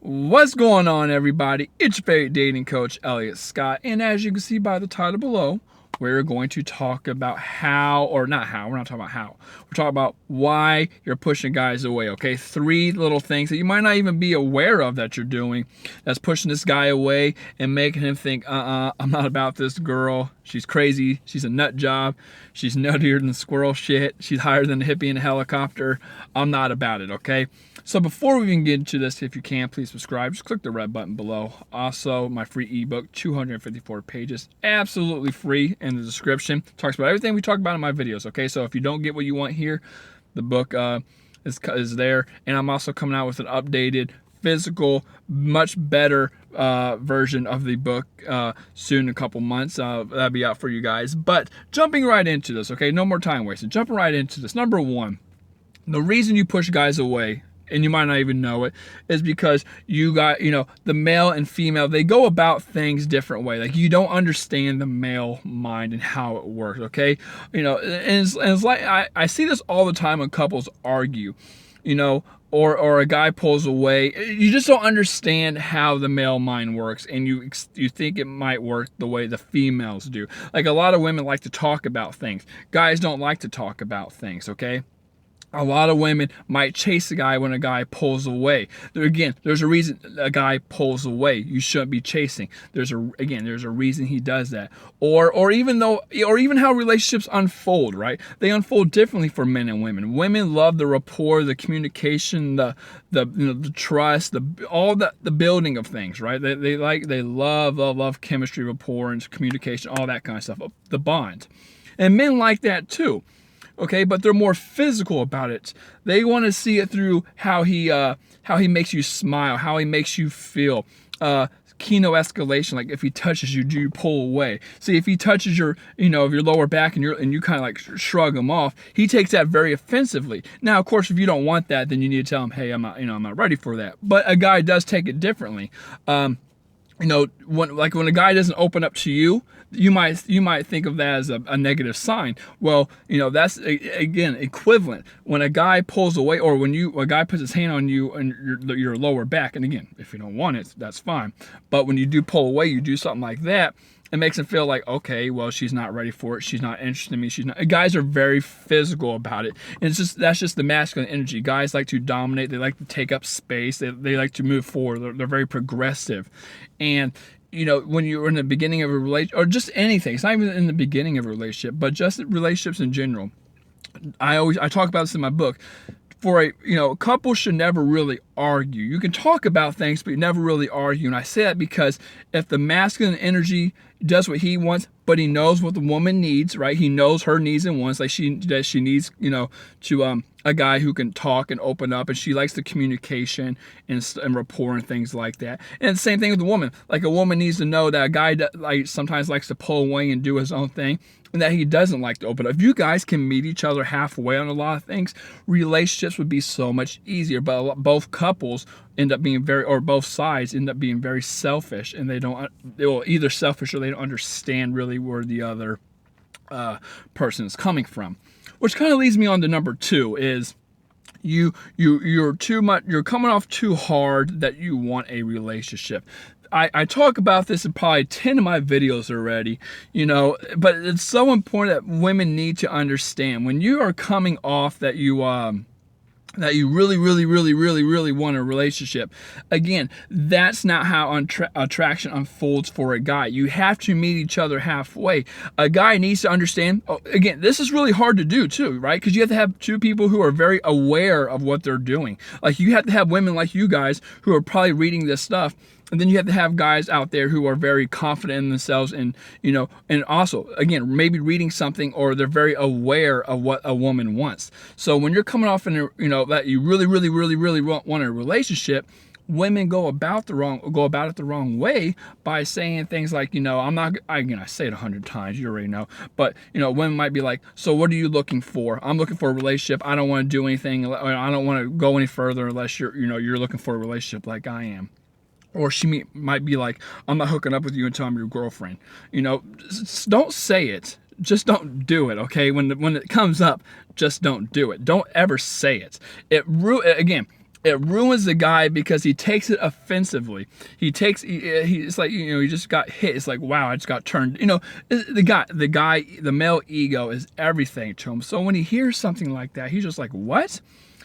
What's going on, everybody? It's your favorite dating coach, Elliot Scott, and as you can see by the title below, we're going to talk about how, or not how, we're not talking about how, we're talking about why you're pushing guys away, okay? 3 little things that you might not even be aware of that you're doing that's pushing this guy away and making him think, I'm not about this girl. She's crazy. She's a nut job. She's nuttier than squirrel shit. She's higher than a hippie in a helicopter. I'm not about it, okay? So before we even get into this, if you can, please subscribe. Just click the red button below. Also, my free ebook, 254 pages, absolutely free in the description. Talks about everything we talk about in my videos, okay? So if you don't get what you want here, the book is there. And I'm also coming out with an updated, physical, much better version of the book soon in a couple months. That'll be out for you guys. But jumping right into this, okay? No more time wasted. Jumping right into this. Number 1, the reason you push guys away, and you might not even know it, is because you got, the male and female, they go about things different way. Like, you don't understand the male mind and how it works, okay? And it's like, I see this all the time when couples argue, or a guy pulls away. You just don't understand how the male mind works, and you think it might work the way the females do. Like, a lot of women like to talk about things. Guys don't like to talk about things, okay? A lot of women might chase a guy when a guy pulls away. Again, there's a reason a guy pulls away. You shouldn't be chasing. There's a reason he does that. Or even how relationships unfold, right? They unfold differently for men and women. Women love the rapport, the communication, the trust, the building of things, right? They love chemistry, rapport, and communication, all that kind of stuff. The bond. And men like that too. Okay, but they're more physical about it. They want to see it through how he makes you smile, how he makes you feel. Kino escalation, like if he touches you, do you pull away? See, if he touches your lower back and you kind of like shrug him off, he takes that very offensively. Now, of course, if you don't want that, then you need to tell him, hey, I'm not ready for that. But a guy does take it differently. When a guy doesn't open up to you, you might think of that as a negative sign. Well, that's again equivalent. When a guy pulls away, or when a guy puts his hand on you and your lower back, and again, if you don't want it, that's fine. But when you do pull away, you do something like that, it makes him feel like, okay, well, she's not ready for it. She's not interested in me. Guys are very physical about it. And that's just the masculine energy. Guys like to dominate. They like to take up space. They like to move forward. They're very progressive. And, when you're in the beginning of a relationship, or just anything, it's not even in the beginning of a relationship, but just relationships in general. I talk about this in my book. For a couple should never really argue. You can talk about things, but you never really argue. And I say that because if the masculine energy does what he wants, but he knows what the woman needs, right? He knows her needs and wants. Like she needs, to a guy who can talk and open up, and she likes the communication and rapport and things like that. And the same thing with the woman. Like, a woman needs to know that a guy sometimes likes to pull away and do his own thing, and that he doesn't like to open up. If you guys can meet each other halfway on a lot of things, relationships would be so much easier. But both couples end up being both sides end up being very selfish, and they will either selfish or they don't understand really where the other person is coming from. Which kind of leads me on to number 2 is you're too much. You're coming off too hard that you want a relationship. I talk about this in probably 10 of my videos already, but it's so important that women need to understand when you are coming off that you really, really, really, really, really want a relationship. Again, that's not how attraction unfolds for a guy. You have to meet each other halfway. A guy needs to understand, again, this is really hard to do too, right? Because you have to have 2 people who are very aware of what they're doing. Like, you have to have women like you guys who are probably reading this stuff. And then you have to have guys out there who are very confident in themselves and also, again, maybe reading something, or they're very aware of what a woman wants. So when you're coming off that you really, really, really, really want a relationship, women go about it the wrong way by saying things like, I say it 100 times, you already know, but women might be like, so what are you looking for? I'm looking for a relationship. I don't want to do anything. I don't want to go any further unless you're looking for a relationship like I am. Or she might be like, I'm not hooking up with you until I'm your girlfriend. Don't say it. Just don't do it, okay? When it comes up, just don't do it. Don't ever say it. Again, it ruins the guy because he takes it offensively. It's like, he just got hit. It's like, wow, I just got turned. The male ego is everything to him. So when he hears something like that, he's just like, what?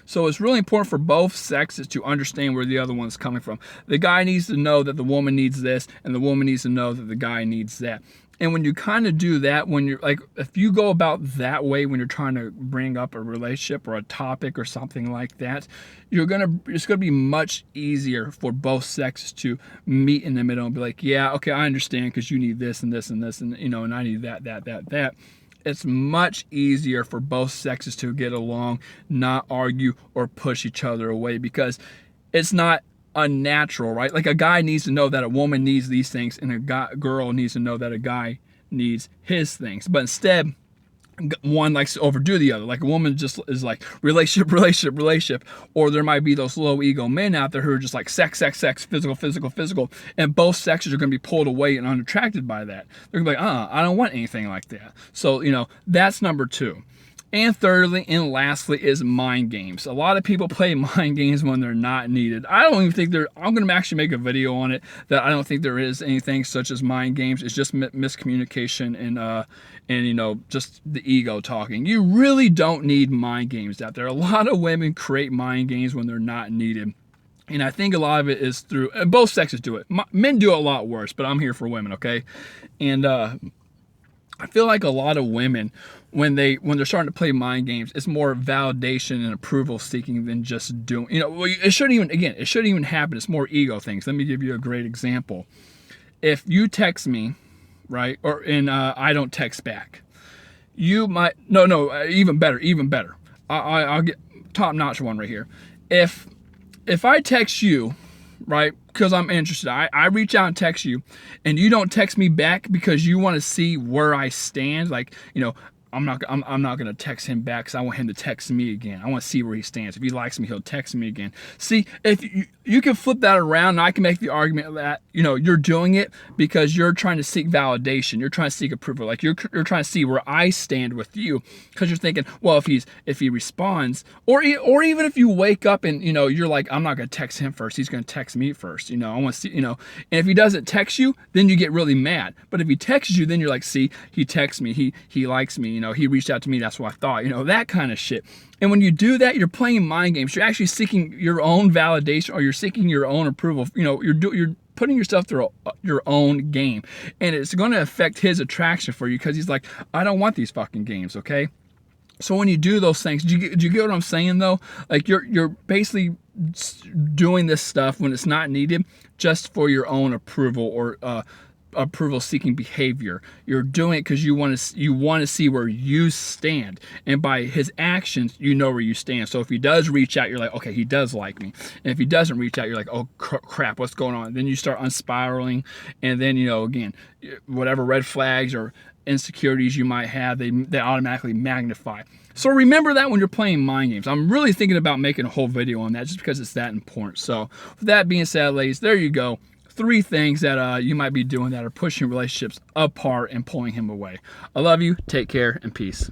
So it's really important for both sexes to understand where the other one's coming from. The guy needs to know that the woman needs this, and the woman needs to know that the guy needs that. And when you kind of do that, when you're like, if you go about that way when you're trying to bring up a relationship or a topic or something like that, it's gonna be much easier for both sexes to meet in the middle and be like, yeah, okay, I understand because you need this and this and this, and and I need that. It's much easier for both sexes to get along, not argue or push each other away, because it's not unnatural, right? Like, a guy needs to know that a woman needs these things, and girl needs to know that a guy needs his things. But instead, one likes to overdo the other. Like, a woman just is like relationship, or there might be those low ego men out there who are just like sex, physical, and both sexes are going to be pulled away and unattracted by that. They're going to be like, I don't want anything like that. So, that's number two. And thirdly and lastly is mind games. A lot of people play mind games when they're not needed. I don't even think I'm going to actually make a video on it, that I don't think there is anything such as mind games. It's just miscommunication and just the ego talking. You really don't need mind games out there. A lot of women create mind games when they're not needed. And I think a lot of it is through, and both sexes do it. Men do it a lot worse, but I'm here for women, okay? And I feel like a lot of women, when they're starting to play mind games, it's more validation and approval seeking than just doing. It shouldn't even happen. It's more ego things. Let me give you a great example. If you text me, right, and I don't text back, you might even better. I'll get top notch one right here. If I text you, right, because I'm interested, I reach out and text you, and you don't text me back because you want to see where I stand, like, I'm not going to text him back because I want him to text me again. I want to see where he stands. If he likes me, he'll text me again. See, if you can flip that around, and I can make the argument that, you're doing it because you're trying to seek validation. You're trying to seek approval. Like, you're trying to see where I stand with you, because you're thinking, well, if he responds, or even if you wake up and, you're like, I'm not going to text him first. He's going to text me first. I want to see, and if he doesn't text you, then you get really mad. But if he texts you, then you're like, see, he texts me. He likes me. He reached out to me. That's what I thought. That kind of shit. And when you do that, you're playing mind games. You're actually seeking your own validation, or you're seeking your own approval. You're putting yourself through your own game, and it's going to affect his attraction for you, because he's like, I don't want these fucking games, okay? So when you do those things, do you get what I'm saying though? Like, you're basically doing this stuff when it's not needed, just for your own approval, or approval seeking behavior. You're doing it because you want to see where you stand, and by his actions you know where you stand. So if he does reach out, you're like, okay, he does like me. And if he doesn't reach out, you're like, oh crap, what's going on? Then you start unspiraling, and then again, whatever red flags or insecurities you might have, they automatically magnify. So remember that when you're playing mind games. I'm really thinking about making a whole video on that, just because it's that important. So with that being said, ladies, there you go. 3 things that you might be doing that are pushing relationships apart and pulling him away. I love you. Take care and peace.